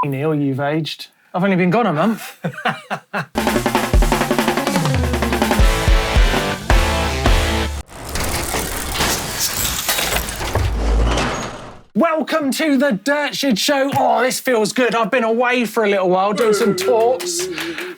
Neil, you've aged. I've only been gone a month. Welcome to the Dirt Shed Show. Oh, this feels good. I've been away for a little while doing some talks.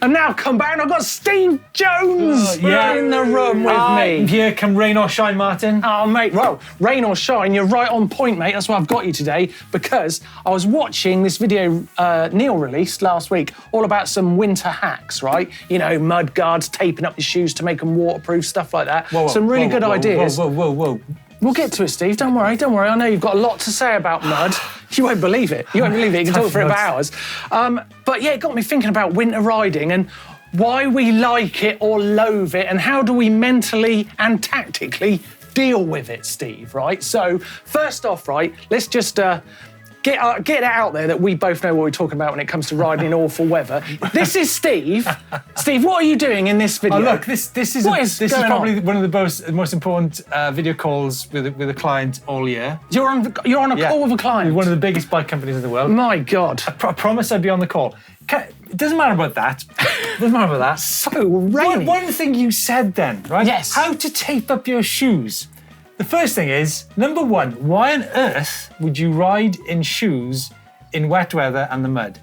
And now come back and I've got Steve Jones in the room with me. Here come rain or shine, Martyn. Oh, mate, well, rain or shine, you're right on point, mate. That's why I've got you today, because I was watching this video Neil released last week, all about some winter hacks, right? You know, mud guards, taping up your shoes to make them waterproof, stuff like that. Some really good ideas. Whoa. We'll get to it, Steve. Don't worry. I know you've got a lot to say about mud. You won't believe it. You can talk for it for hours. But yeah, it got me thinking about winter riding and why we like it or loathe it and how do we mentally and tactically deal with it, Steve, right? So first off, right, let's just get it out there that we both know what we're talking about when it comes to riding in awful weather. This is Steve. Steve, what are you doing in this video? Oh, look, this is probably one of the most important video calls with a client all year. You're on a call with a client? With one of the biggest bike companies in the world. My God. I promise I'd be on the call. It doesn't matter about that. So rainy. One thing you said then, right? Yes. How to tape up your shoes. The first thing is, number one, why on earth would you ride in shoes in wet weather and the mud?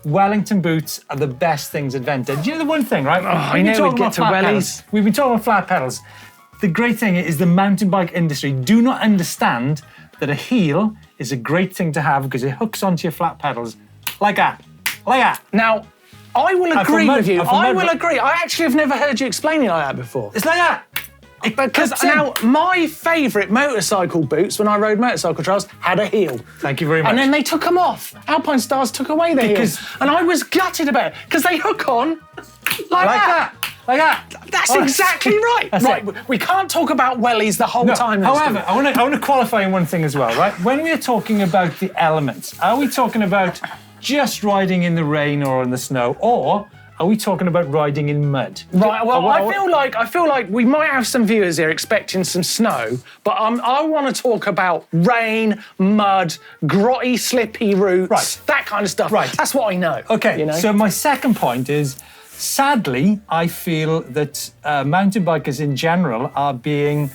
Wellington boots are the best things invented. Do you know the one thing, right? I know we'd get to wellies. We've been talking about flat pedals. The great thing is the mountain bike industry do not understand that a heel is a great thing to have because it hooks onto your flat pedals like that. Now, I will agree with you. I will agree. I actually have never heard you explain it like that before. It's like that. Because now, my favourite motorcycle boots when I rode motorcycle trails had a heel. Thank you very much. And then they took them off. Alpine Stars took away the heels. And I was gutted about it, because they hook on like that. That's exactly right. Right, we can't talk about wellies the whole time. However, I want to qualify in one thing as well, right? When we're talking about the elements, are we talking about just riding in the rain or in the snow, or are we talking about riding in mud? Right, well, I feel like we might have some viewers here expecting some snow, but I want to talk about rain, mud, grotty, slippy routes, that kind of stuff. Right. That's what I know. Okay, you know? So my second point is, sadly, I feel that mountain bikers in general are being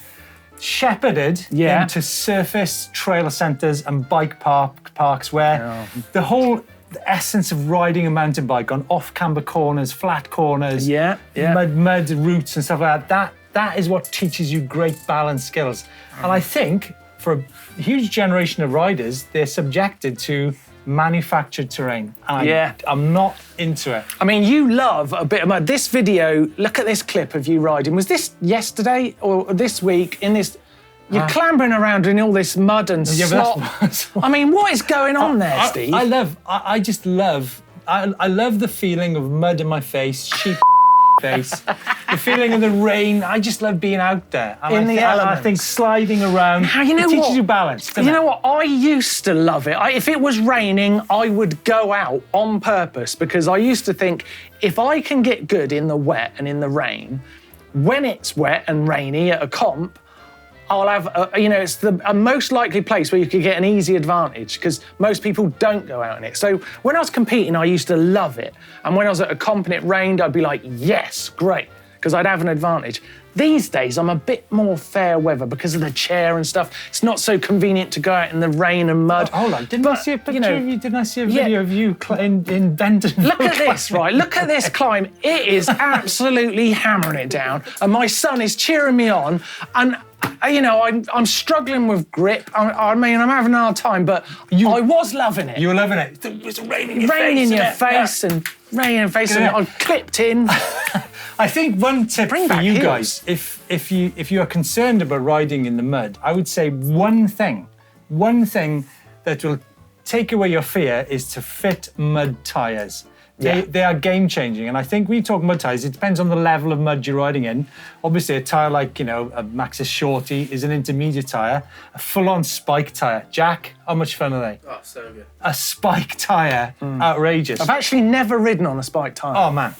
shepherded into surface trail centres and bike parks where the whole essence of riding a mountain bike on off-camber corners, flat corners, mud routes and stuff like that is what teaches you great balance skills. And I think for a huge generation of riders, they're subjected to manufactured terrain. And I'm not into it. I mean, you love a bit of mud. This video, look at this clip of you riding. Was this yesterday or this week in this? You're clambering around in all this mud and slop. I mean, what is going on there, Steve? I love the feeling of mud in my face, sheep face, the feeling of the rain. I just love being out there. In the elements. I think sliding around, now, you know it teaches you balance. You know what? I used to love it. If it was raining, I would go out on purpose because I used to think, if I can get good in the wet and in the rain, when it's wet and rainy at a comp, I'll have, it's the most likely place where you could get an easy advantage because most people don't go out in it. So when I was competing, I used to love it. And when I was at a comp and it rained, I'd be like, yes, great, because I'd have an advantage. These days, I'm a bit more fair weather because of the chair and stuff. It's not so convenient to go out in the rain and mud. Hold on, didn't I see a picture of you? Didn't I see a video of you in Benton? Look at this, right? Look at this climb. It is absolutely hammering it down. And my son is cheering me on. And I'm struggling with grip. I mean, I'm having a hard time, but I was loving it. You were loving it. It was raining in your face. Rain in your face and rain in your face, and I clipped in. I think one tip for you guys, if you are concerned about riding in the mud, I would say one thing that will take away your fear is to fit mud tyres. They are game-changing, and I think when you talk mud tyres, it depends on the level of mud you're riding in. Obviously, a tyre like, a Maxxis Shorty is an intermediate tyre. A full-on spike tyre. Jack, how much fun are they? Oh, so good. A spike tyre, outrageous. I've actually never ridden on a spike tyre. Oh, man.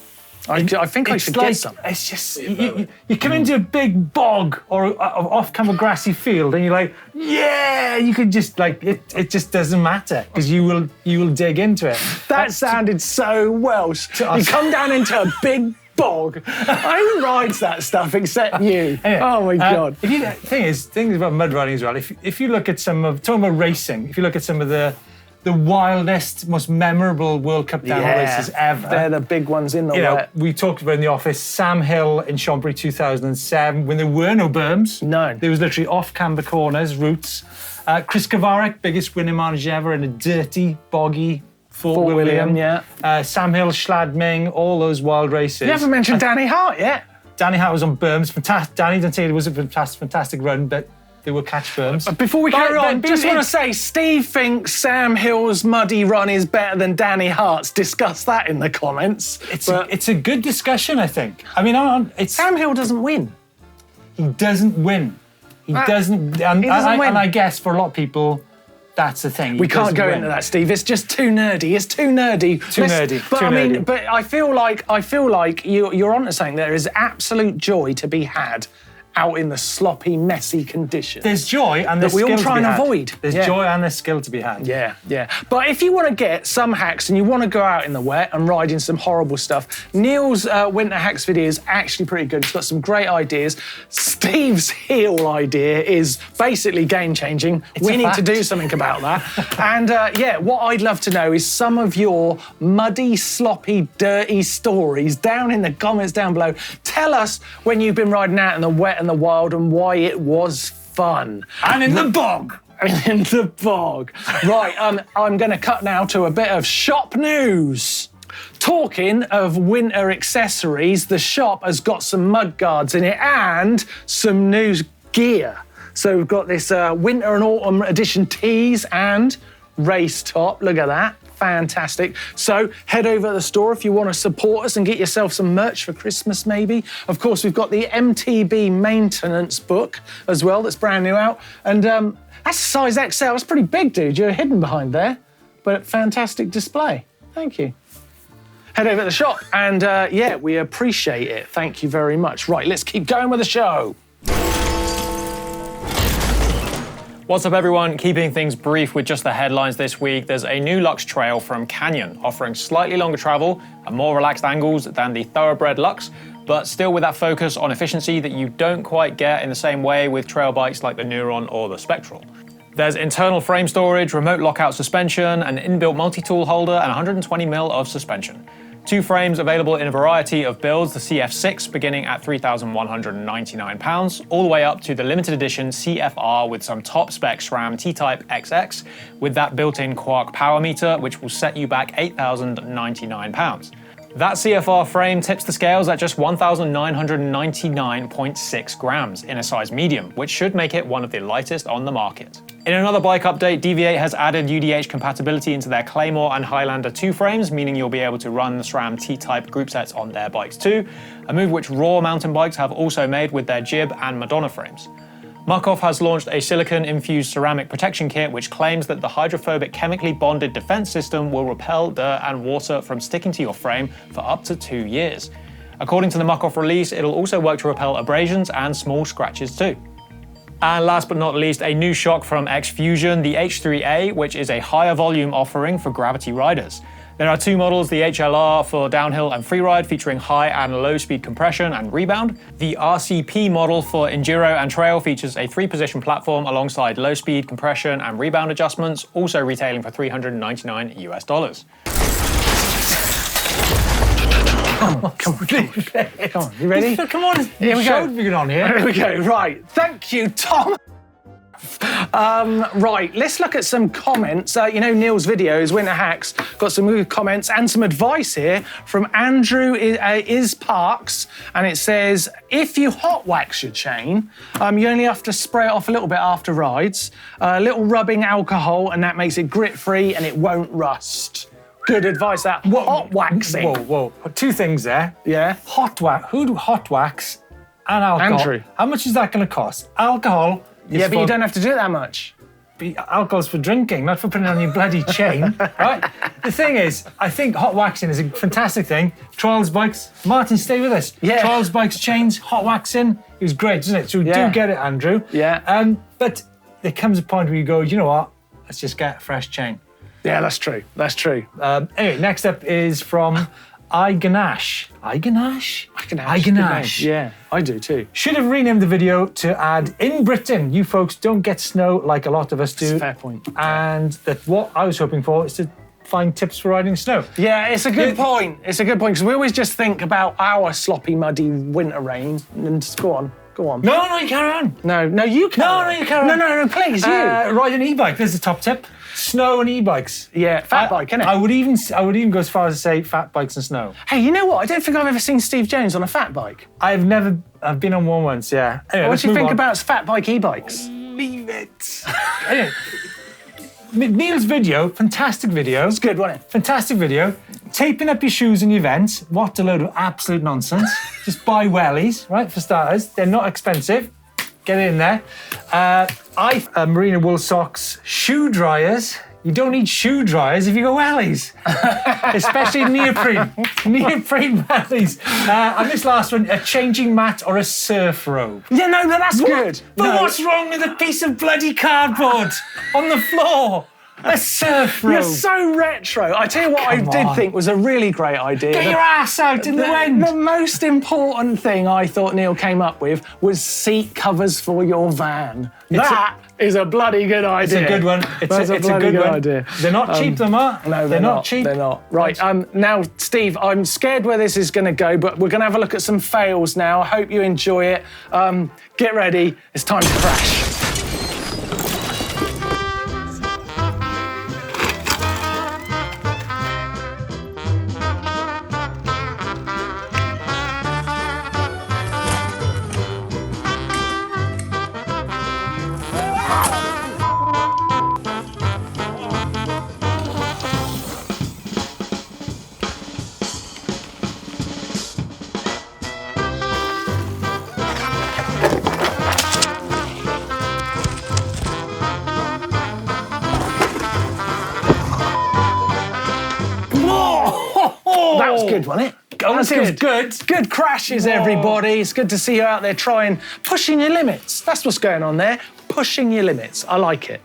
I think I should get some. It's just, you come into a big bog or off-camera grassy field and you're like, yeah, you could just like, it just doesn't matter because you will dig into it. That sounded so Welsh. You come down into a big bog. Who rides that stuff except you? Anyway, oh my God. Thing about mud riding as well, if you look at talking about racing, if you look at some of the wildest, most memorable World Cup downhill races ever. They're the big ones in the wet. We talked about in the office, Sam Hill in Chambéry 2007, when there were no berms. No. There was literally off-camber corners, routes. Chris Kavarek, biggest winning margin ever in a dirty, boggy Fort William. Sam Hill, Schladming, all those wild races. You haven't mentioned Danny Hart yet. Danny Hart was on berms. Danny, don't say it was a fantastic run, but they will catch berms. Before we carry on, just want to say, Steve thinks Sam Hill's muddy run is better than Danny Hart's. Discuss that in the comments. It's a good discussion, I think. I mean, Sam Hill doesn't win. He doesn't win. He doesn't win. And I guess for a lot of people, that's the thing. We can't go into that, Steve. It's just too nerdy. It's too nerdy. But I feel like you're onto something. There is absolute joy to be had out in the sloppy, messy conditions. There's joy and there's skill we all try and avoid. There's joy and there's skill to be had. Yeah. But if you want to get some hacks and you want to go out in the wet and ride in some horrible stuff, Neil's winter hacks video is actually pretty good. He's got some great ideas. Steve's heel idea is basically game-changing. We need to do something about that. And what I'd love to know is some of your muddy, sloppy, dirty stories down in the comments down below. Tell us when you've been riding out in the wet and the wild and why it was fun. And in the bog. In the bog. Right, I'm going to cut now to a bit of shop news. Talking of winter accessories, the shop has got some mud guards in it and some new gear. So we've got this winter and autumn edition tees and race top. Look at that. Fantastic. So head over to the store if you want to support us and get yourself some merch for Christmas maybe. Of course, we've got the MTB maintenance book as well that's brand new out. And that's a size XL. It's pretty big, dude. You're hidden behind there. But fantastic display. Thank you. Head over to the shop and we appreciate it. Thank you very much. Right, let's keep going with the show. What's up, everyone? Keeping things brief with just the headlines this week, there's a new Lux trail from Canyon, offering slightly longer travel and more relaxed angles than the thoroughbred Lux, but still with that focus on efficiency that you don't quite get in the same way with trail bikes like the Neuron or the Spectral. There's internal frame storage, remote lockout suspension, an inbuilt multi-tool holder, and 120mm of suspension. 2 frames available in a variety of builds, the CF6 beginning at £3,199, all the way up to the limited edition CFR with some top spec SRAM T-Type XX with that built-in Quark power meter, which will set you back £8,099. That CFR frame tips the scales at just 1,999.6 grams in a size medium, which should make it one of the lightest on the market. In another bike update, DV8 has added UDH compatibility into their Claymore and Highlander 2 frames, meaning you'll be able to run the SRAM T-Type group sets on their bikes too, a move which Raw mountain bikes have also made with their Jib and Madonna frames. Markov has launched a silicon-infused ceramic protection kit which claims that the hydrophobic chemically bonded defense system will repel dirt and water from sticking to your frame for up to 2 years. According to the Markov release, it'll also work to repel abrasions and small scratches too. And last but not least, a new shock from X-Fusion, the H3A, which is a higher volume offering for gravity riders. There are 2 models, the HLR for downhill and freeride featuring high and low speed compression and rebound. The RCP model for enduro and trail features a 3-position platform alongside low speed compression and rebound adjustments, also retailing for $399 US. Come on, you ready? Come on, here we go. Here we go, right. Thank you, Tom. Right, let's look at some comments. Neil's video, his winter hacks, got some good comments and some advice here from Andrew is Parks, and it says, if you hot wax your chain, you only have to spray it off a little bit after rides, a little rubbing alcohol, and that makes it grit-free and it won't rust. Good advice, that. Hot waxing. Whoa. 2 things there. Yeah. Hot wax. Who do hot wax and alcohol? Andrew. How much is that going to cost? Alcohol. Yeah, but you don't have to do it that much. alcohol's for drinking, not for putting on your bloody chain, right? The thing is, I think hot waxing is a fantastic thing. Trials bikes, Martyn, stay with us. Yeah. Trials bikes, chains, hot waxing, it was great, isn't it? So we do get it, Andrew. Yeah. But there comes a point where you go, you know what? Let's just get a fresh chain. Yeah, that's true. That's true. Anyway, next up is from Iganash. Iganash? Iganash. Yeah, I do too. Should have renamed the video to add, in Britain, you folks don't get snow like a lot of us do. That's a fair point. And that what I was hoping for is to find tips for riding snow. Yeah, it's a good point. It's a good point, because we always just think about our sloppy, muddy winter rain. And just go on. No, you carry on. No, you carry on. No, you carry on. No, please, you. Ride an e-bike, there's the top tip. Snow and e-bikes. Yeah, fat bike, innit? I would even go as far as to say fat bikes and snow. Hey, you know what? I don't think I've ever seen Steve Jones on a fat bike. I've been on one once, yeah. Anyway, What do you think about fat bike e-bikes? Leave it. Anyway, Neil's video, fantastic video. It's good, wasn't it? Fantastic video. Taping up your shoes in your vents. What a load of absolute nonsense. Just buy wellies, right, for starters. They're not expensive. Get it in there. Merino wool socks, shoe dryers. You don't need shoe dryers if you go wellies, especially neoprene wellies. And this last one, a changing mat or a surf robe. Yeah, no, that's good. But what's wrong with a piece of bloody cardboard on the floor? A surf robe. You're so retro. I tell you what, I did think was a really great idea. Get your ass out in the wind. The most important thing I thought Neil came up with was seat covers for your van. That is a bloody good idea. It's a good one. It's a good one. Idea. They're not cheap, them are. No, they're not cheap. They're not. Right. Now, Steve, I'm scared where this is going to go, but we're going to have a look at some fails now. I hope you enjoy it. Get ready. It's time to crash. That was good, wasn't it? Honestly, it was good. Good crashes, everybody. It's good to see you out there pushing your limits. That's what's going on there. Pushing your limits. I like it.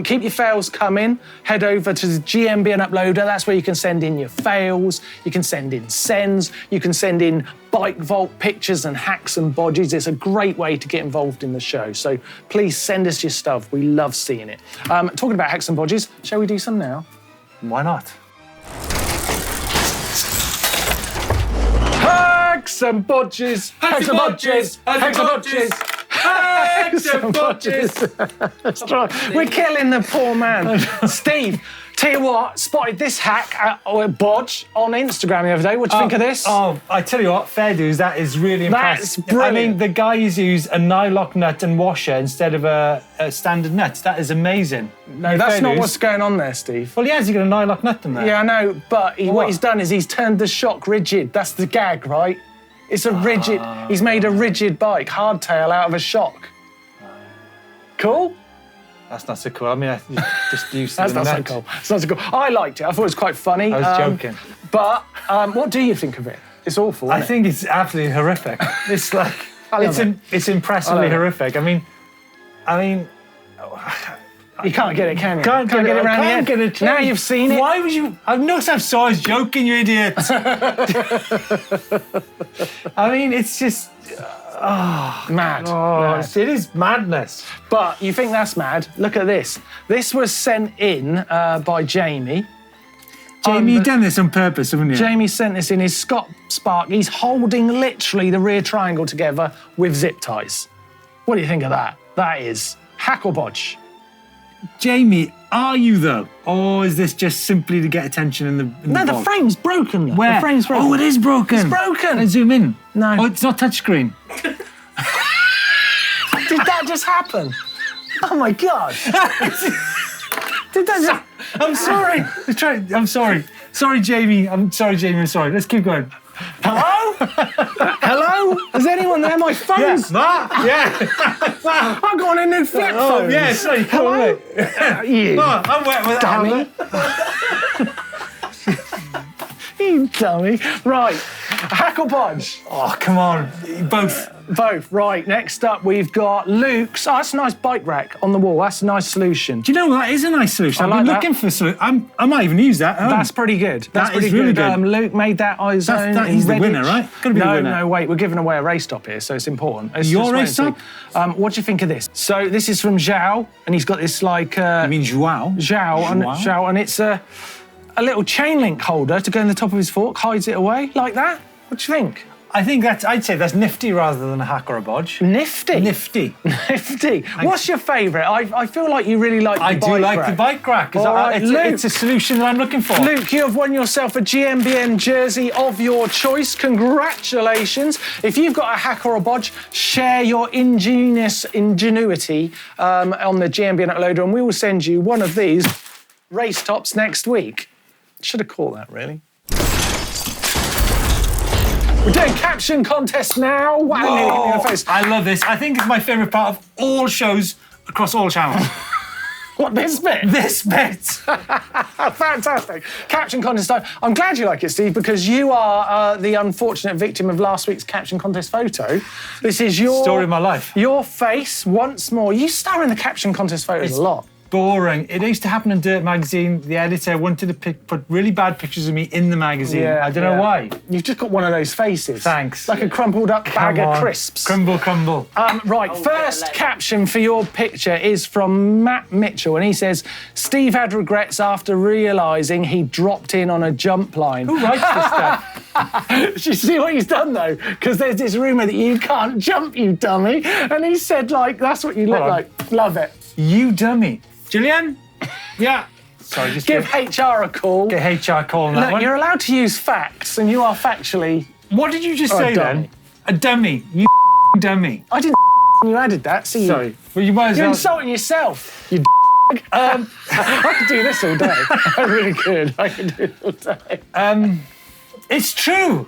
Keep your fails coming. Head over to the GMBN uploader. That's where you can send in your fails. You can send in sends. You can send in bike vault pictures and hacks and bodges. It's a great way to get involved in the show. So please send us your stuff. We love seeing it. Talking about hacks and bodges, shall we do some now? Why not? Hacks and bodges. Hacks and bodges. Hacks and bodges. Hacks and bodges. That's right. We're killing the poor man. Steve, tell you what, spotted this hack or bodge on Instagram the other day. What do you think of this? Oh, I tell you what, fair dues, that is really That's impressive. brilliant. I mean, the guy's used a nylock nut and washer instead of a standard nut. That is amazing. No, that's not what's going on there, Steve. Well, he has got a nylock nut in there. Yeah, I know, but what he's done is he's turned the shock rigid. That's the gag, right? It's a rigid, he's made a rigid bike, hardtail out of a shock. Cool? That's not so cool. I mean, I just used to That's not so cool. It's not so cool. I liked it. I thought it was quite funny. I was joking. But what do you think of it? It's awful, isn't I think it's absolutely horrific. It's like, it's impressively horrific. I mean, you can't get it, can you? Can't get it around the head. get it. Now you've seen it. Why would you? I noticed I saw I was joking, you idiot. I mean, it's just Mad. Mad. It is madness. But you think that's mad? Look at this. This was sent in by Jamie. Jamie, you've done this on purpose, haven't you? Jamie sent this in his Scott Spark. He's holding literally the rear triangle together with zip ties. What do you think of that? That is hack or bodge. Jamie, are you though? Or is this just simply to get attention in the No, the vlog? frame's broken. Though. Where? The frame's broken. Oh, it is broken. It's broken. Can I zoom in? No. Oh, it's not touchscreen. Did that just happen? Oh my God. Did that just... I'm sorry. I'm sorry. Sorry, Jamie. I'm sorry, Jamie. I'm sorry. Let's keep going. Hello? Hello? Is anyone there? My phone's... Mark. Yeah. I've got a new flip phone. Yeah, sorry. Hello? You Mark, I'm wet with dummy. You dummy. Right. Hack or bodge? Oh, come on. Both. Both. Right. Next up, we've got Luke's. Oh, that's a nice bike rack on the wall. That's a nice solution. Do you know what? That is a nice solution. I I've like been that. looking for a solution. I might even use that. That's pretty good. That's That is pretty really good. good. Luke made that on his own. He's the in winner, Redditch. right? Gotta be the winner. No, wait. We're giving away a race top here, so it's important. Let's Your just wait race and see. What do you think of this? So this is from Zhao, and he's got this like... I mean, Joao. Zhao, and it's a little chain link holder to go in the top of his fork, hides it away like that. What do you think? I think I'd say that's nifty rather than a hack or a bodge. Nifty. Nifty. Nifty. What's your favourite? I feel like you really like the bike rack. I do like the bike rack. All right, It's a solution that I'm looking for. Luke, you have won yourself a GMBN jersey of your choice. Congratulations. If you've got a hack or a bodge, share your ingenuity on the GMBN uploader, and we will send you one of these race tops next week. Should have called that, really. We're doing Caption Contest now. Wow, nearly hit me in the face. I love this. I think it's my favourite part of all shows across all channels. What, this bit? This bit. Fantastic. Caption Contest time. I'm glad you like it, Steve, because you are the unfortunate victim of last week's Caption Contest photo. This is your... Story of my life. Your face once more. You star in the Caption Contest photos a lot. Boring. It used to happen in Dirt magazine. The editor wanted to put really bad pictures of me in the magazine. I don't know why. You've just got one of those faces. Thanks. Like a crumpled up bag of crisps. Crumble, crumble. Right, first caption for your picture is from Matt Mitchell, and he says, Steve had regrets after realising he dropped in on a jump line. Who writes this stuff? Do you see what he's done, though? Because there's this rumour that you can't jump, you dummy. And he said, like, that's what you look like. Love it. You dummy. Gillian? Yeah. Sorry, just give HR a call. Get HR a call on that one. You're allowed to use facts, and you are factually... What did you just say then? A dummy. You dummy. I didn't you added that, see? Sorry. Well, you might as well... You're insulting yourself, you I could do this all day. I really could. I could do it all day. It's true.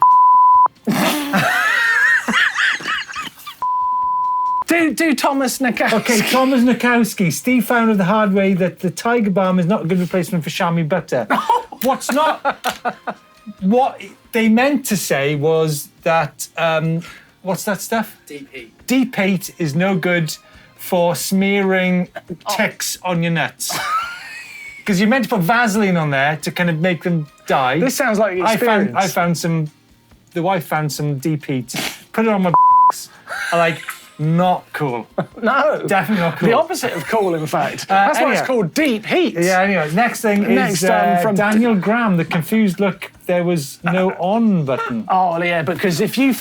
Do Thomas Nakowski. Okay, Thomas Nakowski. Steve found out the hard way that the Tiger Balm is not a good replacement for chamois butter. What they meant to say was that, what's that stuff? Deep heat. Deep heat is no good for smearing ticks on your nuts. Because you're meant to put Vaseline on there to kind of make them die. This sounds like experience. The wife found some deep heat. Put it on my like, not cool. No. Definitely not cool. The opposite of cool, in fact. That's why it's called deep heat. Yeah, anyway, next thing is from Daniel Graham, the confused look, there was no on button. Oh, yeah, because if you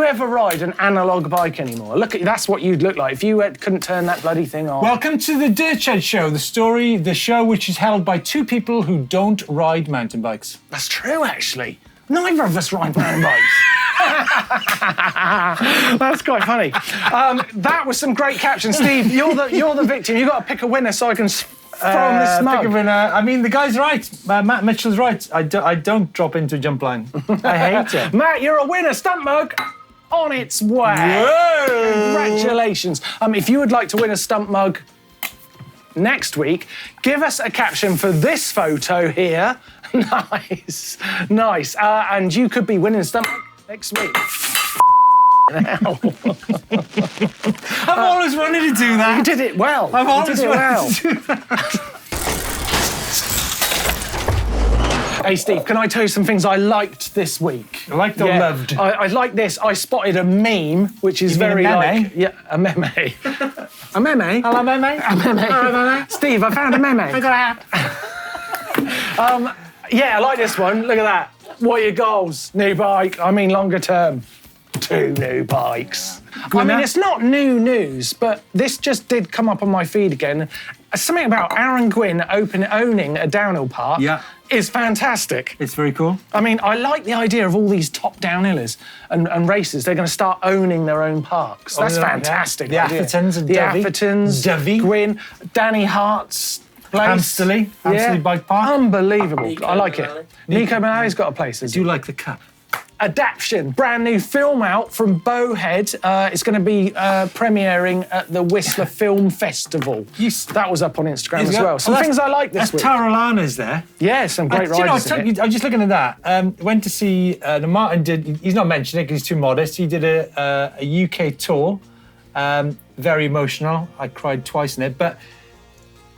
ever ride an analogue bike anymore, that's what you'd look like if you couldn't turn that bloody thing on. Welcome to the Dirt Shed Show, the show which is held by two people who don't ride mountain bikes. That's true, actually. Neither of us ride mountain bikes. That's quite funny. That was some great captions. Steve, you're the victim. You've got to pick a winner so I can throw him this mug. Pick a winner. I mean, the guy's right. Matt Mitchell's right. I don't drop into a jump line. I hate it. Matt, you're a winner. Stump mug on its way. Whoa. Congratulations. If you would like to win a stump mug next week, give us a caption for this photo here. Nice. And you could be winning a stump mug next week. Now. I've always wanted to do that. You did it well. I've always wanted to do that. Hey, Steve, can I tell you some things I liked this week? Liked or loved? I like this. I spotted a meme, which is very like... Yeah, a meme. A meme? Hello, meme? A meme. Hello, meme? Steve, I found a meme. I got a yeah, I like this one. Look at that. What are your goals? New bike. I mean, longer term. 2 new bikes. I mean, it's not new news, but this just did come up on my feed again. Something about Aaron Gwynn owning a downhill park is fantastic. It's very cool. I mean, I like the idea of all these top downhillers and racers. They're going to start owning their own parks. That's fantastic. The Athertons and the Athertons, Gwynn, Danny Hart's place. Hamsterley Bike Park. Unbelievable. Nico I like it. Manali. Nico Manali's got a place. I do like the cup. Adaption, brand new film out from Bowhead. It's going to be premiering at the Whistler Film Festival. That was up on Instagram as well. Some things I like this week. That's Tarolana's there. Yeah, some great riders in it. I'm just looking at that. Went to see, Martyn did, he's not mentioning it because he's too modest, he did a UK tour, very emotional. I cried twice in it, but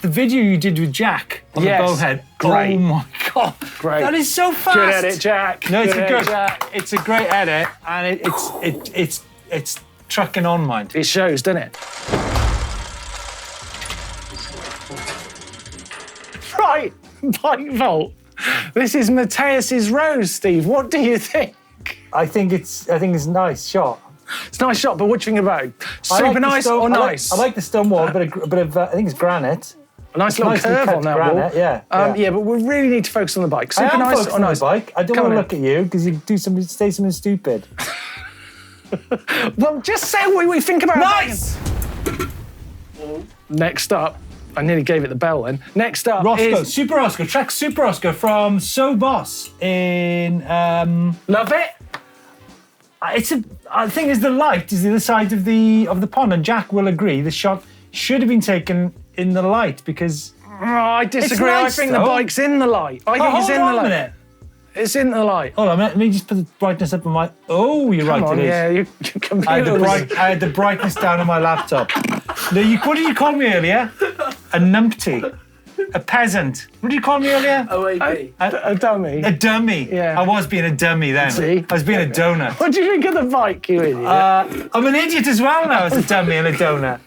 the video you did with Jack on the Bowhead, great. Oh my God, great. That is so fast. Good edit, Jack. No, it's a great edit, and it's trucking on, mind. It shows, doesn't it? Right, Bike Vault. This is Mateus's Rose, Steve. What do you think? I think it's a nice shot. It's a nice shot, but what do you think about it? Super nice or nice? I like the stone wall, a bit of I think it's granite. A nice little curve on that granite, wall. Yeah. Yeah, but we really need to focus on the bike. Super nice or nice? On the bike. I don't want to look at you because you say something stupid. Well, just say what we think about nice. Next up, I nearly gave it the bell then. Next up is Super Oscar, Trek Super Oscar from So Boss in Love it. I think is the light is the other side of the pond, and Jack will agree the shot should have been taken in the light because I disagree. Nice, I think the bike's in the light. I think it's in the light. Hold on a minute. It's in the light. Hold on, let me just put the brightness up on my. Oh, you're right. It is. Yeah, your computer. I had the brightness down on my laptop. No, what did you call me earlier? A numpty. A peasant. What did you call me earlier? A dummy. A dummy. Yeah. I was being a dummy then. See? I was being a donut. What do you think of the bike, you idiot? I'm an idiot as well now as a dummy and a donut.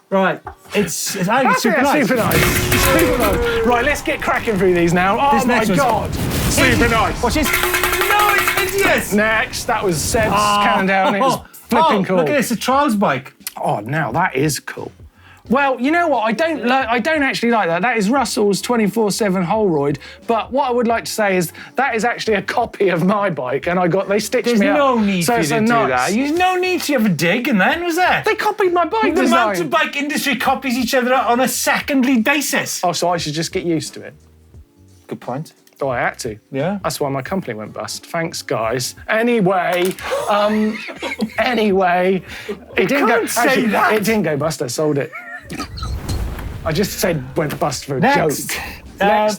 Right. I think it's super nice. Super nice. Super nice. Right, let's get cracking through these now. Oh my God. Super nice. Watch this. No, it's hideous. Next, that was Seb's counting down. It was flipping cool. Look at this, a trials bike. Oh, now that is cool. Well, you know what? I don't actually like that. That is Russell's 24/7 Holroyd. But what I would like to say is that is actually a copy of my bike, and they stitched me up. There's no need for you to do that. There's no need to have a dig, and then was there? They copied my bike The design. mountain bike industry copies each other on a secondary basis. Oh, so I should just get used to it. Good point. Oh, I had to. Yeah. That's why my company went bust. Thanks, guys. Anyway, it didn't go. Say that. It didn't go bust. I sold it. I just said went bust for a joke.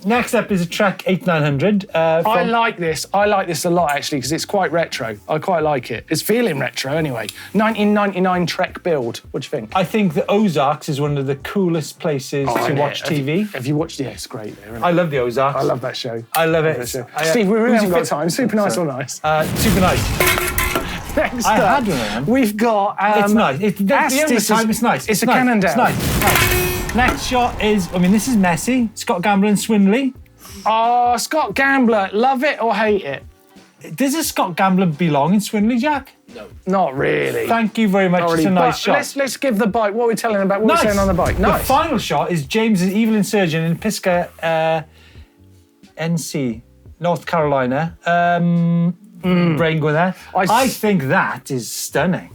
Next up is a Trek 8900. I like this. I like this a lot, actually, because it's quite retro. I quite like it. It's feeling retro, anyway. 1999 Trek build. What do you think? I think the Ozarks is one of the coolest places to watch TV. Have you watched? Yeah, it's great there, isn't it? I love the Ozarks. I love that show. I love it. Steve, we really haven't got time. Super nice or nice? Super nice. Next I up, had one of them. we've got... it's nice. The only time it's nice. It's a Cannondale. It's nice. Next shot is, this is messy. Scott Gambler and Swindley. Oh, Scott Gambler. Love it or hate it? Does a Scott Gambler belong in Swindley, Jack? No. Not really. Thank you very much. It's a nice shot. Let's give the bike. What are we telling about? What we're saying on the bike? Nice. The final shot is James's Evil Insurgent in Pisgah, NC, North Carolina. Brain going there. I think that is stunning.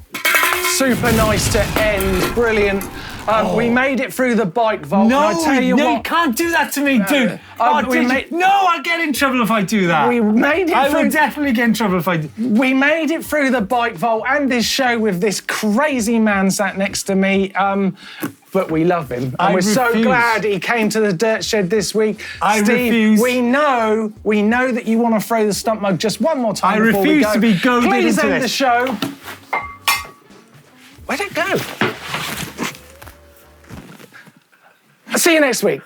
Super nice to end. Brilliant. We made it through the bike vault. No, I tell you what, you can't do that to me, dude. No, I'll get in trouble if I do that. We made it. I will definitely get in trouble if I do. We made it through the bike vault and this show with this crazy man sat next to me. But we love him, and we're so glad he came to the Dirt Shed this week. Steve, refuse. We know that you want to throw the stump mug just one more time. I refuse to be goaded into this. Please end the show. Where'd it go? See you next week.